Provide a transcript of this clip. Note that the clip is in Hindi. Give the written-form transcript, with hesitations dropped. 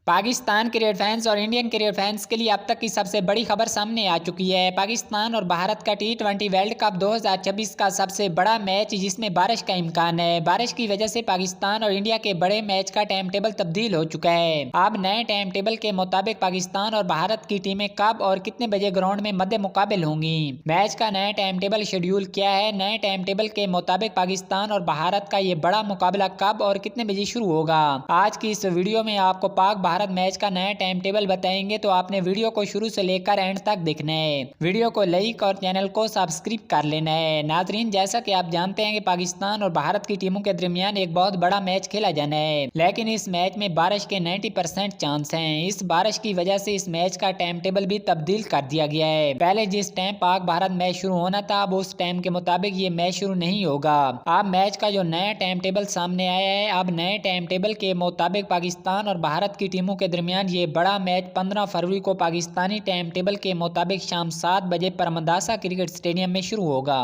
पाकिस्तान क्रिकेट फैंस और इंडियन क्रिकेट फैंस के लिए अब तक की सबसे बड़ी खबर सामने आ चुकी है। पाकिस्तान और भारत का टी20 वर्ल्ड कप 2026 का सबसे बड़ा मैच जिसमें बारिश का इम्कान है। बारिश की वजह से पाकिस्तान और इंडिया के बड़े मैच का टाइम टेबल तब्दील हो चुका है। अब नए टाइम टेबल के मुताबिक पाकिस्तान और भारत की टीमें कब और कितने बजे ग्राउंड में मध्य मुकाबल होंगी। मैच का नया टाइम टेबल शेड्यूल क्या है। नए टाइम टेबल के मुताबिक पाकिस्तान और भारत का ये बड़ा मुकाबला कब और कितने बजे शुरू होगा। आज की इस वीडियो में आपको पाक भारत मैच का नया टाइम टेबल बताएंगे, तो आपने वीडियो को शुरू से लेकर एंड तक देखना है। वीडियो को लाइक और चैनल को सब्सक्राइब कर लेना है। नाजरीन, जैसा कि आप जानते हैं कि पाकिस्तान और भारत की टीमों के दरमियान एक बहुत बड़ा मैच खेला जाना है, लेकिन इस मैच में बारिश के 90% चांस हैं। इस बारिश की वजह से इस मैच का टाइम टेबल भी तब्दील कर दिया गया है। पहले जिस टाइम पाक भारत मैच शुरू होना था, अब उस टाइम के मुताबिक ये मैच शुरू नहीं होगा। अब मैच का जो नया टाइम टेबल सामने आया है, अब नए टाइम टेबल के मुताबिक पाकिस्तान और भारत की टीमों के दरमियान ये बड़ा मैच 15 फरवरी को पाकिस्तानी टाइम टेबल के मुताबिक शाम 7 बजे परमदासा क्रिकेट स्टेडियम में शुरू होगा।